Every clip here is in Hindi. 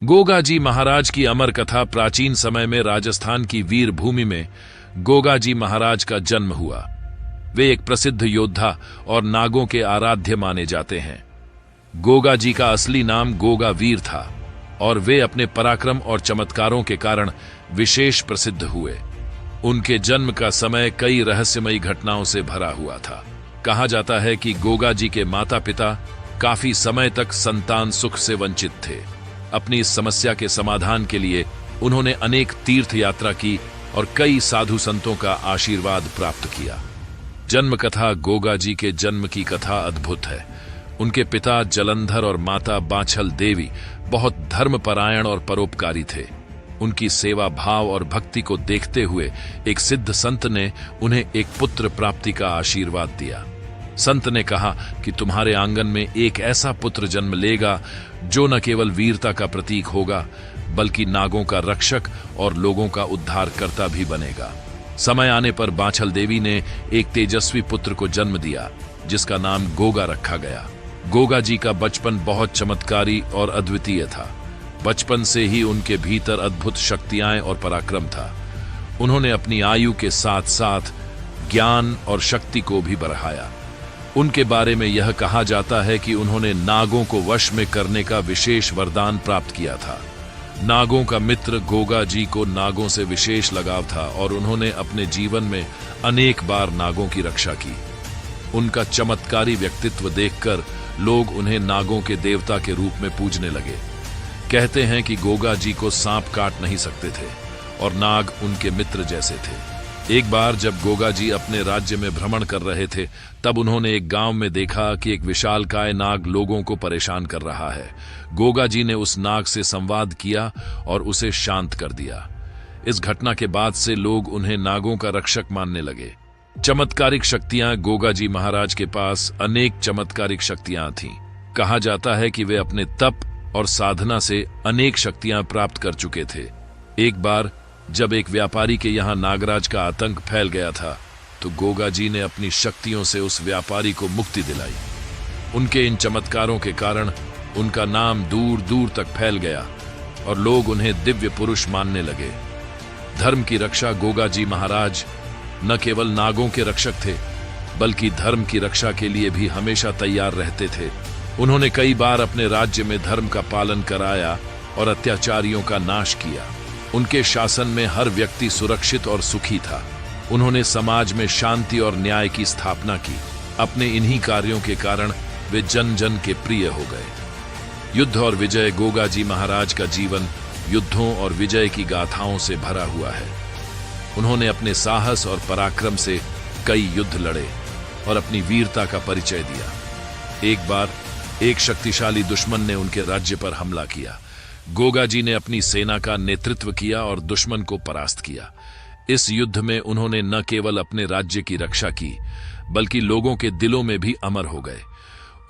गोगाजी महाराज की अमर कथा। प्राचीन समय में राजस्थान की वीर भूमि में गोगाजी महाराज का जन्म हुआ। वे एक प्रसिद्ध योद्धा और नागों के आराध्य माने जाते हैं। गोगाजी का असली नाम गोगा वीर था और वे अपने पराक्रम और चमत्कारों के कारण विशेष प्रसिद्ध हुए। उनके जन्म का समय कई रहस्यमयी घटनाओं से भरा हुआ था। कहा जाता है कि गोगाजी के माता पिता काफी समय तक संतान सुख से वंचित थे। अपनी इस समस्या के समाधान के लिए उन्होंने अनेक तीर्थ यात्रा की और कई साधु संतों का आशीर्वाद प्राप्त किया। जन्म कथा। गोगाजी के जन्म की कथा अद्भुत है। उनके पिता जलंधर और माता बाछल देवी बहुत धर्मपरायण और परोपकारी थे। उनकी सेवा भाव और भक्ति को देखते हुए एक सिद्ध संत ने उन्हें एक पुत्र प्राप्ति का आशीर्वाद दिया। संत ने कहा कि तुम्हारे आंगन में एक ऐसा पुत्र जन्म लेगा जो न केवल वीरता का प्रतीक होगा बल्कि नागों का रक्षक और लोगों का उद्धारकर्ता भी बनेगा। समय आने पर बाछल देवी ने एक तेजस्वी पुत्र को जन्म दिया जिसका नाम गोगा रखा गया। गोगा जी का बचपन बहुत चमत्कारी और अद्वितीय था। बचपन से ही उनके भीतर अद्भुत शक्तियां और पराक्रम था। उन्होंने अपनी आयु के साथ साथ ज्ञान और शक्ति को भी बढ़ाया। उनके बारे में यह कहा जाता है कि उन्होंने नागों को वश में करने का विशेष वरदान प्राप्त किया था। नागों का मित्र गोगा जी को नागों से विशेष लगाव था और उन्होंने अपने जीवन में अनेक बार नागों की रक्षा की। उनका चमत्कारी व्यक्तित्व देखकर लोग उन्हें नागों के देवता के रूप में पूजने लगे। कहते हैं कि गोगा जी को सांप काट नहीं सकते थे और नाग उनके मित्र जैसे थे। एक बार जब गोगा जी अपने राज्य में भ्रमण कर रहे थे तब उन्होंने एक गांव में देखा कि एक विशालकाय नाग लोगों को परेशान कर रहा है। गोगा जी ने उस नाग से संवाद किया और उसे शांत कर दिया। इस घटना के बाद से लोग उन्हें नागों का रक्षक मानने लगे। चमत्कारिक शक्तियां। गोगा जी महाराज के पास अनेक चमत्कारिक शक्तियां थीं। कहा जाता है कि वे अपने तप और साधना से अनेक शक्तियां प्राप्त कर चुके थे। एक बार जब एक व्यापारी के यहां नागराज का आतंक फैल गया था तो गोगा जी ने अपनी शक्तियों से उस व्यापारी को मुक्ति दिलाई। उनके इन चमत्कारों के कारण उनका नाम दूर दूर तक फैल गया और लोग उन्हें दिव्य पुरुष मानने लगे। धर्म की रक्षा। गोगा जी महाराज न केवल नागों के रक्षक थे बल्कि धर्म की रक्षा के लिए भी हमेशा तैयार रहते थे। उन्होंने कई बार अपने राज्य में धर्म का पालन कराया और अत्याचारियों का नाश किया। उनके शासन में हर व्यक्ति सुरक्षित और सुखी था। उन्होंने समाज में शांति और न्याय की स्थापना की। अपने इन्हीं कार्यों के कारण वे जन जन के प्रिय हो गए। युद्ध और विजय। गोगा जी महाराज का जीवन युद्धों और विजय की गाथाओं से भरा हुआ है। उन्होंने अपने साहस और पराक्रम से कई युद्ध लड़े और अपनी वीरता का परिचय दिया। एक बार एक शक्तिशाली दुश्मन ने उनके राज्य पर हमला किया। गोगा जी ने अपनी सेना का नेतृत्व किया और दुश्मन को परास्त किया। इस युद्ध में उन्होंने न केवल अपने राज्य की रक्षा की बल्कि लोगों के दिलों में भी अमर हो गए।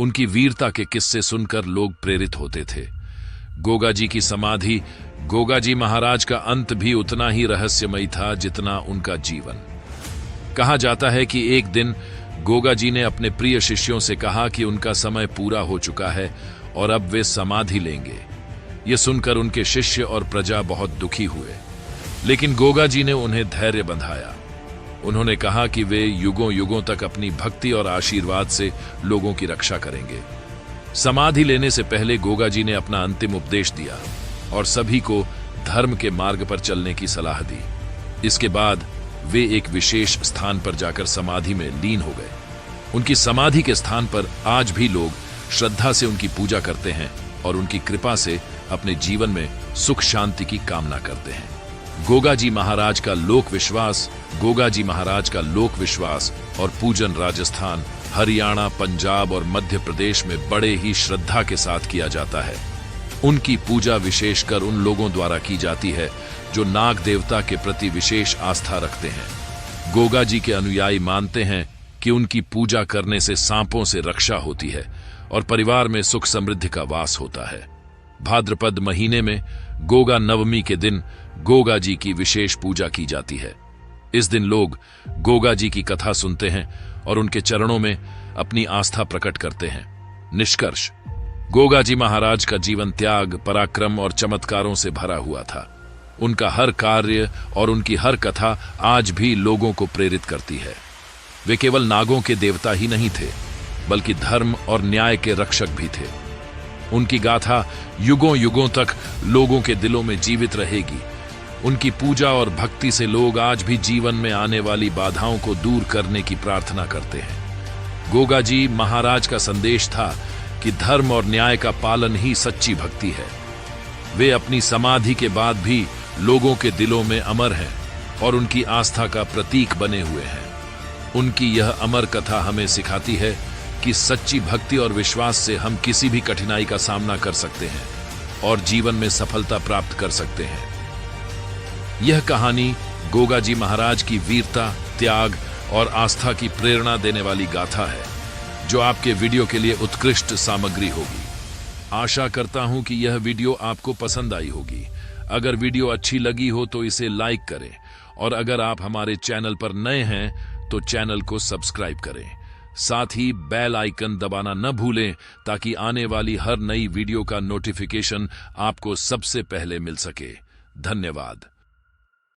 उनकी वीरता के किस्से सुनकर लोग प्रेरित होते थे। गोगा जी की समाधि। गोगा जी महाराज का अंत भी उतना ही रहस्यमयी था जितना उनका जीवन। कहा जाता है कि एक दिन गोगा जी ने अपने प्रिय शिष्यों से कहा कि उनका समय पूरा हो चुका है और अब वे समाधि लेंगे। यह सुनकर उनके शिष्य और प्रजा बहुत दुखी हुए, लेकिन गोगा जी ने उन्हें धैर्य बंधाया। उन्होंने कहा कि वे युगों युगों तक अपनी भक्ति और आशीर्वाद से लोगों की रक्षा करेंगे। समाधि लेने से पहले गोगा जी ने अपना अंतिम उपदेश दिया और सभी को धर्म के मार्ग पर चलने की सलाह दी। इसके बाद वे एक विशेष स्थान पर जाकर समाधि में लीन हो गए। उनकी समाधि के स्थान पर आज भी लोग श्रद्धा से उनकी पूजा करते हैं और उनकी कृपा से अपने जीवन में सुख शांति की कामना करते हैं। गोगा जी महाराज का लोक विश्वास। गोगा जी महाराज का लोक विश्वास और पूजन राजस्थान, हरियाणा, पंजाब और मध्य प्रदेश में बड़े ही श्रद्धा के साथ किया जाता है। उनकी पूजा विशेषकर उन लोगों द्वारा की जाती है जो नाग देवता के प्रति विशेष आस्था रखते हैं। गोगा जी के अनुयायी मानते हैं कि उनकी पूजा करने से सांपों से रक्षा होती है और परिवार में सुख समृद्धि का वास होता है। भाद्रपद महीने में गोगा नवमी के दिन गोगा जी की विशेष पूजा की जाती है। इस दिन लोग गोगा जी की कथा सुनते हैं और उनके चरणों में अपनी आस्था प्रकट करते हैं। निष्कर्ष। गोगा जी महाराज का जीवन त्याग, पराक्रम और चमत्कारों से भरा हुआ था। उनका हर कार्य और उनकी हर कथा आज भी लोगों को प्रेरित करती है। वे केवल नागों के देवता ही नहीं थे, बल्कि धर्म और न्याय के रक्षक भी थे। उनकी गाथा युगों युगों तक लोगों के दिलों में जीवित रहेगी। उनकी पूजा और भक्ति से लोग आज भी जीवन में आने वाली बाधाओं को दूर करने की प्रार्थना करते हैं। गोगा जी महाराज का संदेश था कि धर्म और न्याय का पालन ही सच्ची भक्ति है। वे अपनी समाधि के बाद भी लोगों के दिलों में अमर हैं और उनकी आस्था का प्रतीक बने हुए हैं। उनकी यह अमर कथा हमें सिखाती है कि सच्ची भक्ति और विश्वास से हम किसी भी कठिनाई का सामना कर सकते हैं और जीवन में सफलता प्राप्त कर सकते हैं। यह कहानी गोगा जी महाराज की वीरता, त्याग और आस्था की प्रेरणा देने वाली गाथा है, जो आपके वीडियो के लिए उत्कृष्ट सामग्री होगी। आशा करता हूं कि यह वीडियो आपको पसंद आई होगी। अगर वीडियो अच्छी लगी हो तो इसे लाइक करें और अगर आप हमारे चैनल पर नए हैं तो चैनल को सब्सक्राइब करें। साथ ही बेल आइकन दबाना न भूलें ताकि आने वाली हर नई वीडियो का नोटिफिकेशन आपको सबसे पहले मिल सके। धन्यवाद।